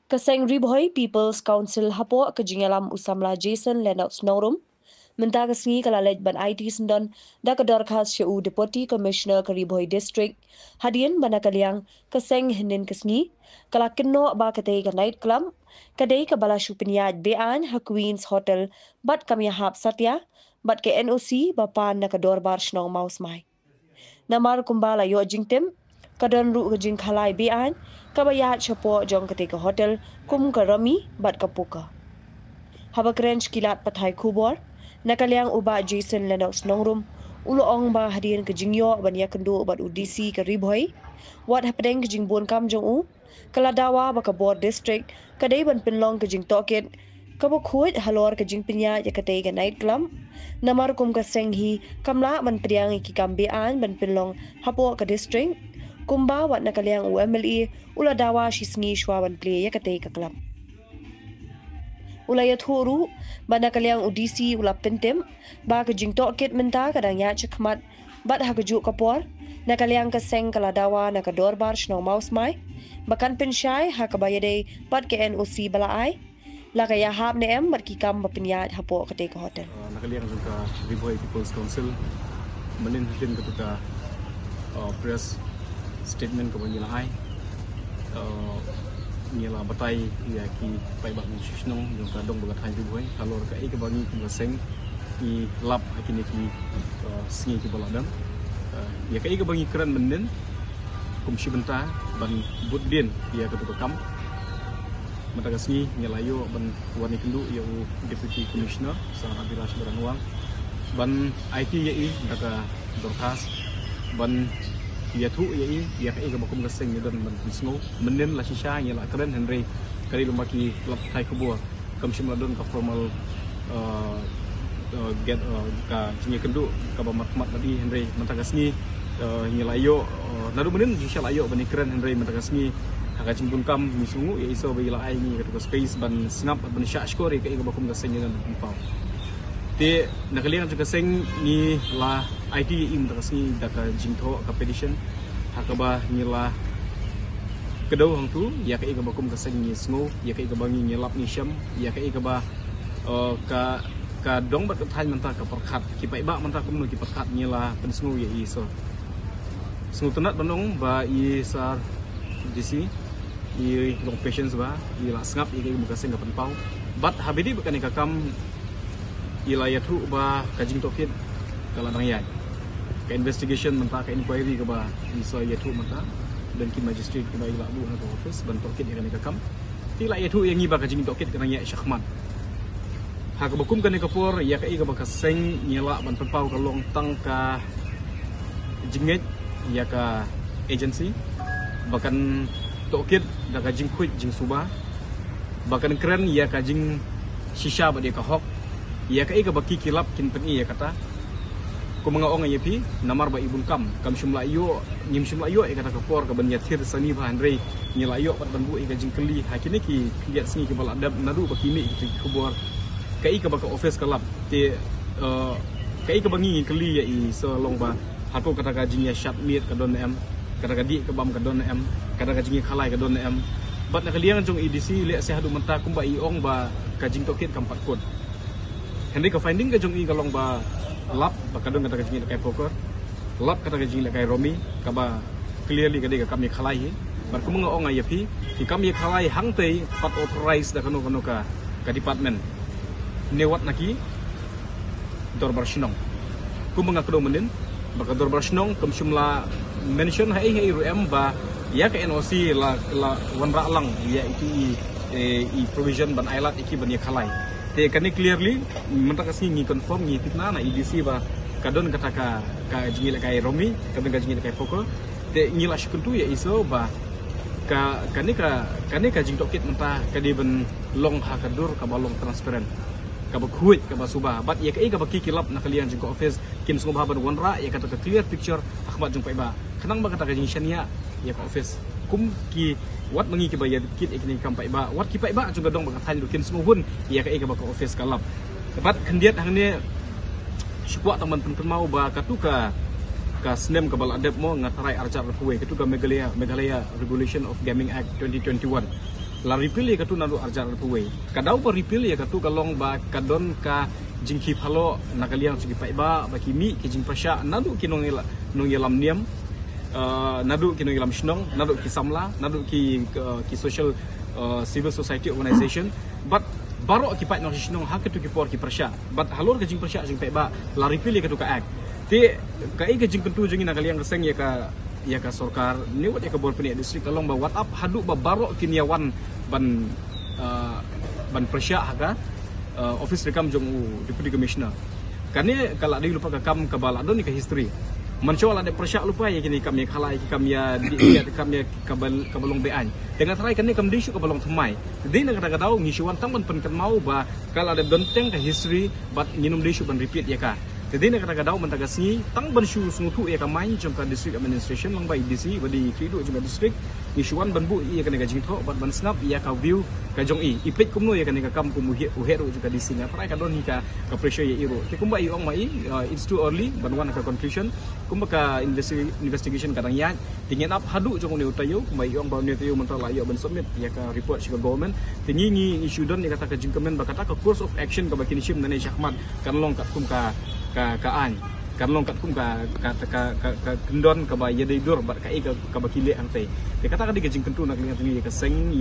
Kaseng Riboy People's Council hapo kejingalam usamla Jason Lennox Norum menta kasngi kalalej ban IT sendon da kedor khas shu Deputy Commissioner Kariboy District hadian bana kaliang kaseng hinin kasngi kala kinno ba katei ka night club kadei ka bala shupiniyaj bean ha Queens Hotel bat kami hap satya bat ke NOC bapan na kedor bar shnong maus mai namar kumbala yo jingtem kadon ru kejing khalai bean kabayat chapo jong ketika hotel kum karami bat kapuka. Haba krench kilat pathai kubor, nakaliang uba Jason Lennox Nongrum, ulo ong ba hadian kejingyo banya kendo bat UDC Kariboy, wat hapedeng kejing bon kam jong u, kaladawa baka board district, kadai ban pinlong kejing toket, kabukhuit halor kejing pinya yakatay ka night club, namar kum kasenghi kamla ban priang ikikambean ban pinlong hapo ka district, kumba wat nakaliang UMLE ula dawa shisngi shwaban play yakatay ka club. Ula yathuru ba nakaliang UDC ula pentem ba kejing toket menta kadang ya chakmat bat hagaju kapor nakaliang kaseng kaladawa nakador bar shnong maus mai bakan pensyai hakabayade bat ke NOC balaai lakaya hab ne em bat kikam bapinyat hapo katay ka hotel. Nakaliang juga Riboy People's Council menin hatin ketika press statement ke banyak nyela batai ya ki pai bak musnong yung kadong bagat hai Riboy kalau ka ke bangi ke baseng ki lap akini ki singi ki baladam ya ke bangi keren menen kum shibenta ban budbin ya ke tukam matagasni nyelayo ban wani kendu ya Deputy Commissioner sa Abilash Baranwang ban IT ya daga dorkas ban ya tu ya ke bakum gaseng ni dan snow menen la shisha ya la keren Henry kali lumaki lap thai kubur kam shimla don ka formal get ka jingi kendu ka bamat tadi Henry mentagasni nyelayo nadu menen shisha layo bani keren Henry mentagasni haka jimbun kam misungu ya iso bagi la ai ni ka space ban snap ban sha skore ka bakum gaseng ni dan pau te nakaliang juga seng ni la IT im terasi daka jingtho ka petition hakaba ni la kedau hang tu ya ka bakum ka seng ni snow ya ka bangi ni lap ni syam ya ka ka dong bat than manta ka perkhat ki pai ba manta kum ki perkhat ni la pen snow ya iso snow tenat banong ba i sar disi i long patience ba i la ngap i ka muka seng ka pen pau bat habidi bukan ka kam ilayat hu ba kajing tokit kaladang yai ke investigation menta ke inquiry ke ba iso yat hu menta dan ki magistrate ke ba ila bu na office ban tokit ikan ka kam ti la yat hu yang iba kajing tokit kana yai syakhman ha ka bakum kan ka por ya ka iga ba ka seng nyela ban tempau ka long tang ka jinget ya ka agency bahkan tokit da kajing kuit jing suba bahkan keren ya kajing shisha ba dia ka hok ya ka baki kilap kin pengi ya kata ko mga ong ayapi namar ba ibun kam shumla iyo nyim shumla iyo kata ka por ka banyathir sani ba Andre nyila iyo pat banbu ka jingkeli hakini ki lihat sini ki baladab nadu ba kimi ki kubor ka baka office kalap te ka bangi keli ya i so long ba hatu kata ka jingya shat meet ka don em kata ka di ka bam ka don em kata ka jingi khalai ka don em bat nakaliang jong EDC le se hadu menta kumba i ong ba ka jing tokit kampat kot Henry ka finding ka jong i kalong ba lap bakadong kata ka jing kai poker lap kata ka jing kai romi ka ba clearly ka de ka kami khalai bar ku mga ong ayapi ki kami khalai hangtei pat authorize da kanu ka department newat naki dorbar shnong ku mga kdo menen baka dorbar shnong kum shumla mention hai ruem ba ya ka NOC la wanra lang ya itu i provision ban ailat iki ban ya khalai te kani clearly menta kasi ngi confirm ngi tikna na EDC ba kadon kata ka jingil kai romi kadon ka jingil kai poko te ngila shikuntu ya iso ba kani ka jing tokit menta kadi ben long hakadur ka balong transparent ka bakhuit ka basuba bat ya ka baki kilap na kalian jing office kim sungo baban wanra ya kata ka clear picture akhbat jung pai ba kanang ba kata ka jing shania ya ka office kum ki wat mengi ki bayar kit ikni kampai ba wat ki pai ba juga dong baka than kin semua hun ya ka baka office kalap dapat kendiat hang ne syukur teman-teman mau ba katuka ka snem ka bal adep mo ngatarai arjar puwe ketu ka Meghalaya Regulation of Gaming Act 2021 la repeal ya ketu nadu arjar puwe kadau pa repeal ya ketu kalong ba kadon ka jingki phalo nakaliang sigi paiba ba kimi ki jing pasha nadu kinong yelam niam nadu kinong yelam shnong nadu ki samla nadu ki social civil society organization but baro ki pai no shnong ha ketu ki por ki prasha but halor ka jing prasha jing paiba la repeal ya ketu ka act ti ka i ka jing kentu jing nakaliang reseng ya ka sorkar ni wat ya ka bor peni district kalong ba what up hadu ba baro kiniawan ban prasya haka office rekam jong deputy commissioner kani kala di lupa ka kam ka bala don ni ka history mancola de prasya lupa ya kini kam ya khala ki kam ya di kam ya kabalong bean dengan try kani kam disu kabalong thmai di na kata daw ngisuan tang ban pen mau ba kala de donteng ka history but nginum disu ban repeat ya ka jadi nak kata daw mentagasni tang ban shu sungutu ya ka main jong ka district administration lang ba IDC ba di kido jong district isuan ban bu iya kan gajing tho bat ban snap iya ka view ka jong ipit kumno ya kan ka kam kum uhero juga di sini try ka don ka pressure ya iro te kumba iong mai it's too early ban wan ka conclusion kumba ka investigation kadang ya tingin up hadu jong ni utayo kumba iong ba ni tayo mentala yo ban submit ya ka report si government tingi issue don ya kata ka jingkemen ba kata ka course of action ka bakini sim nane syahmat kan long kat kum ka an kan long kat kum ka kendon ka ba yadai dur bat ka ka bakile ante te kata ka digajing kentu nak lingat ni ka seng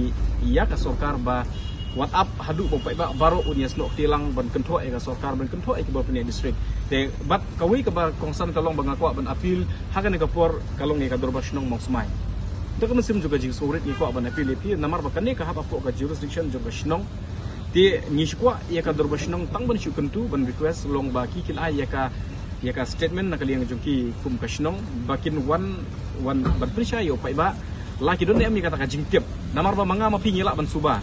iya ka sorkar ba what up hadu bo pai ba baro unya snok tilang ban kentho ka sorkar ban kentho ka ba peni district te bat kawi ka ba kongsan kalong ba ngakwa ban appeal hagan ka por kalong ka dorbasnong mongsmai te ka mesim juga jing sorit ni ko ban appeal pi namar ba kan ka hap ka jurisdiction jong basnong ti nyishkwa ya ka dorbasnong tang ban shu kentu ban request long ba ki kin ai ya ka statement nakaliang jongki kum kasnong bakin one ban prisya yo pai ba laki don mi kata ka jingtiap namar ba manga mapi ngila ban suba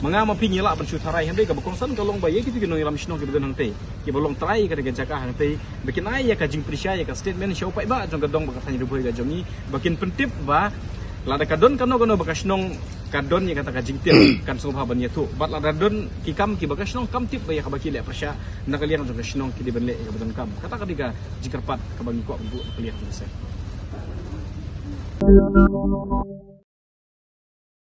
manga mapi ngila ban sutarai hande ka bakongsan kalong ba ye kitu ki no ilam shnong ki bedan hante ki bolong trai ka jaka hante bakin ai ya ka jing prisya ya ka statement show pai ba jong gadong ba katanya ruboy ga jongi bakin pentip ba lada kadon kano bakasnong kadon ya kata ka jingtiap kan so ban ya tu bat lada don ki kam ki bakasnong kam tip ba ya ka baki le prasya nakaliang jong kasnong ki dibenle ka bedan kam kata ka diga jikerpat ka bangi ko bu nakaliang selesai